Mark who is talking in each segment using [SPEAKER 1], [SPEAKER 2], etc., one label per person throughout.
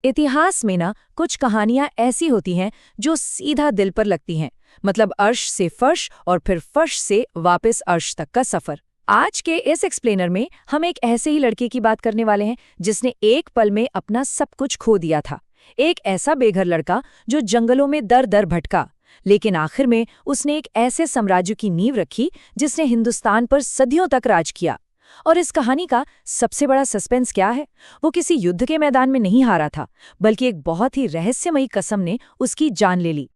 [SPEAKER 1] इतिहास में ना कुछ कहानियां ऐसी होती हैं जो सीधा दिल पर लगती हैं। मतलब अर्श से फर्श और फिर फर्श से वापस अर्श तक का सफर। आज के इस एक्सप्लेनर में हम एक ऐसे ही लड़के की बात करने वाले हैं जिसने एक पल में अपना सब कुछ खो दिया था। एक ऐसा बेघर लड़का जो जंगलों में दर दर भटका, लेकिन आखिर में उसने एक ऐसे साम्राज्य की नींव रखी जिसने हिंदुस्तान पर सदियों तक राज किया। और इस कहानी का सबसे बड़ा सस्पेंस क्या है? वो किसी युद्ध के मैदान में नहीं हारा था, बल्कि एक बहुत ही रहस्यमयी कसम ने उसकी जान ले ली।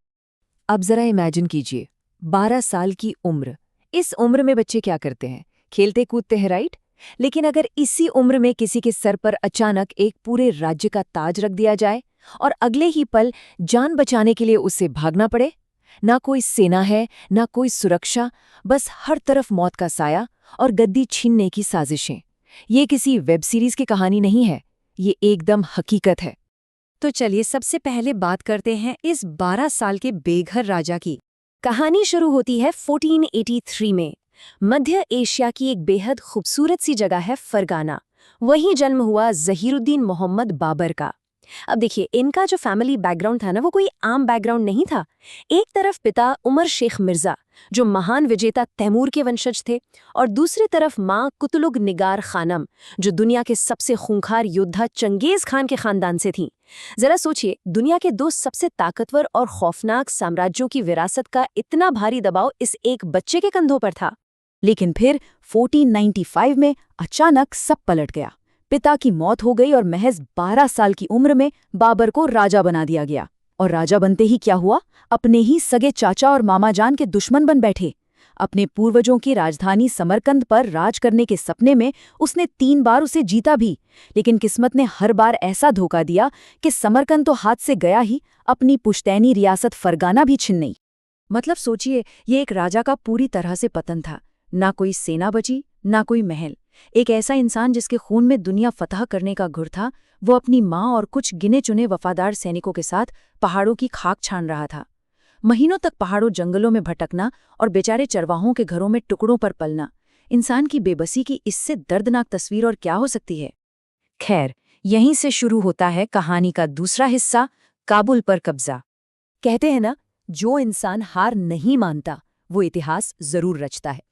[SPEAKER 2] अब जरा इमेजिन कीजिए, 12 साल की उम्र। इस उम्र में बच्चे क्या करते हैं? खेलते कूदते हैं, राइट? लेकिन अगर इसी उम्र में किसी के सर पर अचानक एक पूरे राज्य का ताज रख दिया जाए और अगले ही पल जान बचाने के लिए उसे भागना पड़े। ना कोई सेना है, ना कोई सुरक्षा, बस हर तरफ मौत का साया और गद्दी छीनने की साजिशें। ये किसी वेब सीरीज की कहानी नहीं है, ये एकदम हकीकत है।
[SPEAKER 1] तो चलिए सबसे पहले बात करते हैं इस 12 साल के बेघर राजा की। कहानी शुरू होती है 1483 में। मध्य एशिया की एक बेहद खूबसूरत सी जगह है फरगाना। वहीं जन्म हुआ ज़हीरुद्दीन मोहम्मद बाबर का। अब देखिए, इनका जो फैमिली बैकग्राउंड था ना, वो कोई आम बैकग्राउंड नहीं था। एक तरफ पिता उमर शेख मिर्जा, जो महान विजेता तैमूर के वंशज थे, और दूसरी तरफ माँ कुतुलुग निगार खानम, जो दुनिया के सबसे खूंखार योद्धा चंगेज खान के खानदान से थीं। जरा सोचिए, दुनिया के दो सबसे ताकतवर और खौफनाक साम्राज्यों की विरासत का इतना भारी दबाव इस एक बच्चे के कंधों पर था।
[SPEAKER 2] लेकिन फिर 1495 में अचानक सब पलट गया। पिता की मौत हो गई और महज 12 साल की उम्र में बाबर को राजा बना दिया गया। और राजा बनते ही क्या हुआ? अपने ही सगे चाचा और मामा जान के दुश्मन बन बैठे। अपने पूर्वजों की राजधानी समरकंद पर राज करने के सपने में उसने 3 बार उसे जीता भी, लेकिन किस्मत ने हर बार ऐसा धोखा दिया कि समरकंद तो हाथ से गया ही, अपनी पुश्तैनी रियासत फरगाना भी छिन गई।
[SPEAKER 1] मतलब सोचिए, ये एक राजा का पूरी तरह से पतन था। ना कोई सेना बची, ना कोई महल। एक ऐसा इंसान जिसके खून में दुनिया फतह करने का घुर था, वो अपनी माँ और कुछ गिने चुने वफादार सैनिकों के साथ पहाड़ों की खाक छान रहा था। महीनों तक पहाड़ों जंगलों में भटकना और बेचारे चरवाहों के घरों में टुकड़ों पर पलना। इंसान की बेबसी की इससे दर्दनाक तस्वीर और क्या हो सकती है? खैर, यहीं से शुरू होता है कहानी का दूसरा हिस्सा, काबुल पर कब्जा।
[SPEAKER 2] कहते हैं ना, जो इंसान हार नहीं मानता वो इतिहास जरूर रचता है।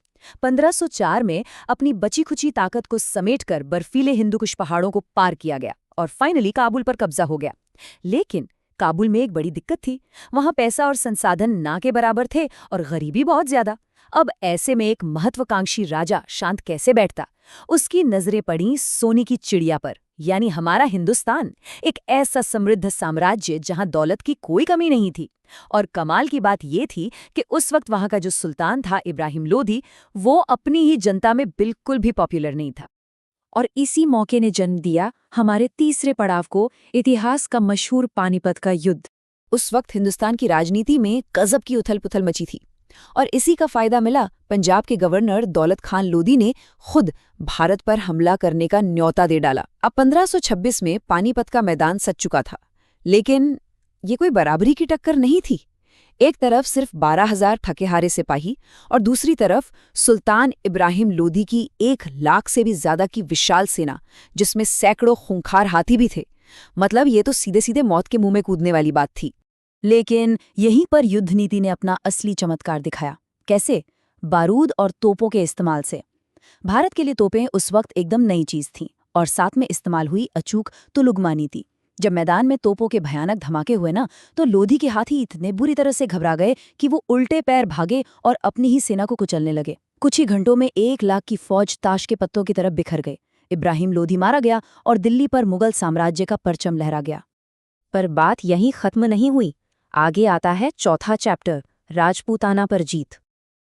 [SPEAKER 2] 1504 में अपनी बची खुची ताकत को समेटकर बर्फीले हिंदुकुश पहाड़ों को पार किया गया और फाइनली काबुल पर कब्जा हो गया। लेकिन काबुल में एक बड़ी दिक्कत थी। वहां पैसा और संसाधन ना के बराबर थे और गरीबी बहुत ज्यादा। अब ऐसे में एक महत्वाकांक्षी राजा शांत कैसे बैठता? उसकी नजरें पड़ी सोने की चिड़िया पर, यानी हमारा हिंदुस्तान। एक ऐसा समृद्ध साम्राज्य जहां दौलत की कोई कमी नहीं थी। और कमाल की बात ये थी कि उस वक्त वहां का जो सुल्तान था, इब्राहिम लोधी, वो अपनी ही जनता में बिल्कुल भी पॉपुलर नहीं था।
[SPEAKER 1] और इसी मौके ने जन्म दिया हमारे तीसरे पड़ाव को, इतिहास का मशहूर पानीपत का युद्ध।
[SPEAKER 2] उस वक्त हिंदुस्तान की राजनीति में गजब की उथल पुथल मची थी और इसी का फायदा मिला पंजाब के गवर्नर दौलत खान लोधी ने खुद भारत पर हमला करने का न्योता दे डाला। अब 1526 में पानीपत का मैदान सज चुका था, लेकिन ये कोई बराबरी की टक्कर नहीं थी। एक तरफ सिर्फ 12,000 थके हारे सिपाही और दूसरी तरफ सुल्तान इब्राहिम लोधी की 1 लाख से भी ज्यादा की विशाल सेना, जिसमें सैकड़ों खूंखार हाथी भी थे। मतलब ये तो सीधे सीधे मौत के मुंह में कूदने वाली बात थी।
[SPEAKER 1] लेकिन यहीं पर युद्ध नीति ने अपना असली चमत्कार दिखाया। कैसे? बारूद और तोपों के इस्तेमाल से। भारत के लिए तोपें उस वक्त एकदम नई चीज थीं और साथ में इस्तेमाल हुई अचूक तुलुगमा नीति। जब मैदान में तोपों के भयानक धमाके हुए ना, तो लोधी के हाथी इतने बुरी तरह से घबरा गए कि वो उल्टे पैर भागे और अपनी ही सेना को कुचलने लगे। कुछ ही घंटों में 1 लाख की फौज ताश के पत्तों की तरफ बिखर गई। इब्राहिम लोधी मारा गया और दिल्ली पर मुगल साम्राज्य का परचम लहरा गया। पर बात यहीं खत्म नहीं हुई। आगे आता है चौथा चैप्टर, राजपूताना पर जीत।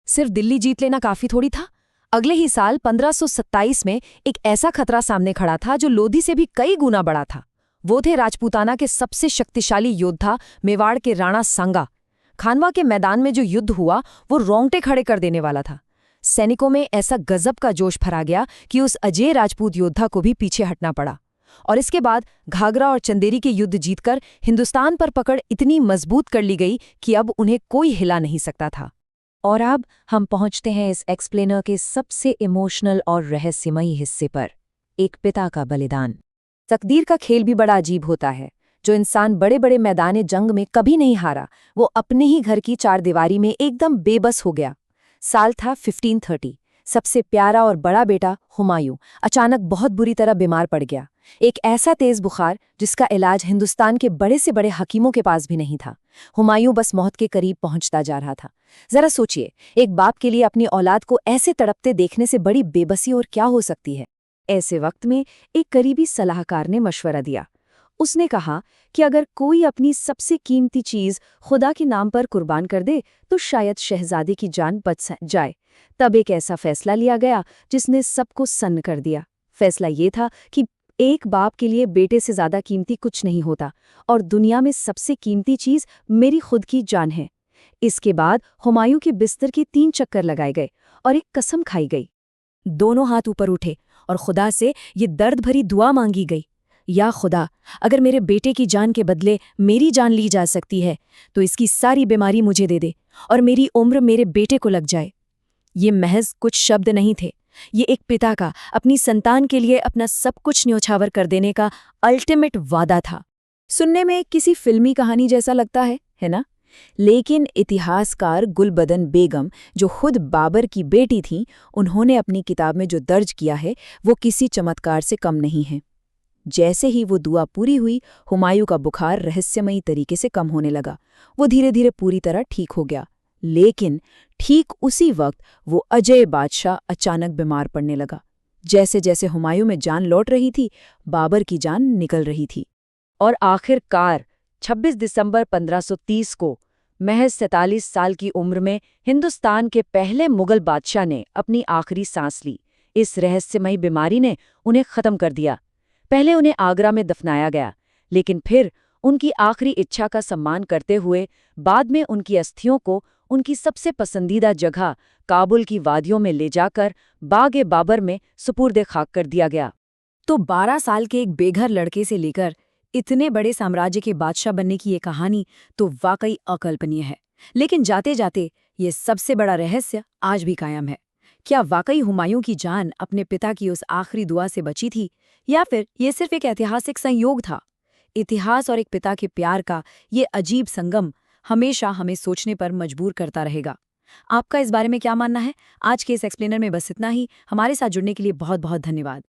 [SPEAKER 1] सिर्फ दिल्ली जीत लेना काफी थोड़ी था। अगले ही साल 1527 में एक ऐसा खतरा सामने खड़ा था जो लोधी से भी कई गुना बड़ा था। वो थे राजपूताना के सबसे शक्तिशाली योद्धा, मेवाड़ के राणा सांगा। खानवा के मैदान में जो युद्ध हुआ वो रोंगटे खड़े कर देने वाला था। सैनिकों में ऐसा गजब का जोश भरा गया कि उस अजय राजपूत योद्धा को भी पीछे हटना पड़ा। और इसके बाद घाघरा और चंदेरी के युद्ध जीतकर हिंदुस्तान पर पकड़ इतनी मजबूत कर ली गई कि अब उन्हें कोई हिला नहीं सकता था। और अब हम पहुंचते हैं इस एक्सप्लेनर के सबसे इमोशनल और रहस्यमयी हिस्से पर, एक पिता का बलिदान। तकदीर का खेल भी बड़ा अजीब होता है।
[SPEAKER 2] जो इंसान बड़े बड़े मैदान जंग में कभी नहीं हारा, वो अपने ही घर की चारदीवारी में एकदम बेबस हो गया। साल था 1530। सबसे प्यारा और बड़ा बेटा हुमायूं अचानक बहुत बुरी तरह बीमार पड़ गया। एक ऐसा तेज बुखार जिसका इलाज हिंदुस्तान के बड़े से बड़े हकीमों के पास भी नहीं था। हुमायूं बस मौत के करीब पहुंचता जा रहा था। जरा सोचिए, एक बाप के लिए अपनी औलाद को ऐसे तड़पते देखने से बड़ी बेबसी और क्या हो सकती है। ऐसे वक्त में एक करीबी सलाहकार ने मशवरा दिया। उसने कहा कि अगर कोई अपनी सबसे कीमती चीज खुदा के नाम पर कुर्बान कर दे तो शायद शहजादे की जान बच जाए। तब एक ऐसा फैसला लिया गया जिसने सबको सन्न कर दिया। फैसला ये था कि एक बाप के लिए बेटे से ज्यादा कीमती कुछ नहीं होता, और दुनिया में सबसे कीमती चीज मेरी खुद की जान है। इसके बाद हुमायूं के बिस्तर के 3 चक्कर लगाए गए और एक कसम खाई गई। दोनों हाथ ऊपर उठे और खुदा से ये दर्द भरी दुआ मांगी गई, या खुदा, अगर मेरे बेटे की जान के बदले मेरी जान ली जा सकती है तो इसकी सारी बीमारी मुझे दे दे और मेरी उम्र मेरे बेटे को लग जाए। ये महज कुछ शब्द नहीं थे, ये एक पिता का अपनी संतान के लिए अपना सब कुछ न्योछावर कर देने का अल्टीमेट वादा था। सुनने में किसी फिल्मी कहानी जैसा लगता है ना? लेकिन इतिहासकार गुलबदन बेगम, जो खुद बाबर की बेटी थीं, उन्होंने अपनी किताब में जो दर्ज किया है वो किसी चमत्कार से कम नहीं है। जैसे ही वो दुआ पूरी हुई, हुमायूं का बुखार रहस्यमयी तरीके से कम होने लगा। वो धीरे धीरे पूरी तरह ठीक हो गया। लेकिन ठीक उसी वक्त वो अजय बादशाह अचानक बीमार पड़ने लगा। जैसे जैसे हुमायूं में जान लौट रही थी, बाबर की जान निकल रही थी। और आखिरकार 26 दिसंबर 1530 को महज 47 साल की उम्र में हिंदुस्तान के पहले मुगल बादशाह ने अपनी आखिरी सांस ली। इस रहस्यमयी बीमारी ने उन्हें खत्म कर दिया। पहले उन्हें आगरा में दफनाया गया, लेकिन फिर उनकी आखिरी इच्छा का सम्मान करते हुए बाद में उनकी अस्थियों को उनकी सबसे पसंदीदा जगह काबुल की वादियों में ले जाकर बाग बाबर में सुपुर्द खाक कर दिया गया। तो 12 साल के एक बेघर लड़के से लेकर इतने बड़े साम्राज्य के बादशाह बनने की ये कहानी तो वाकई अकल्पनीय है। लेकिन जाते जाते ये सबसे बड़ा रहस्य आज भी कायम है। क्या वाकई हुमायूं की जान अपने पिता की उस आखिरी दुआ से बची थी, या फिर ये सिर्फ एक ऐतिहासिक संयोग था? इतिहास और एक पिता के प्यार का ये अजीब संगम हमेशा हमें सोचने पर मजबूर करता रहेगा। आपका इस बारे में क्या मानना है? आज के इस एक्सप्लेनर में बस इतना ही। हमारे साथ जुड़ने के लिए बहुत बहुत धन्यवाद।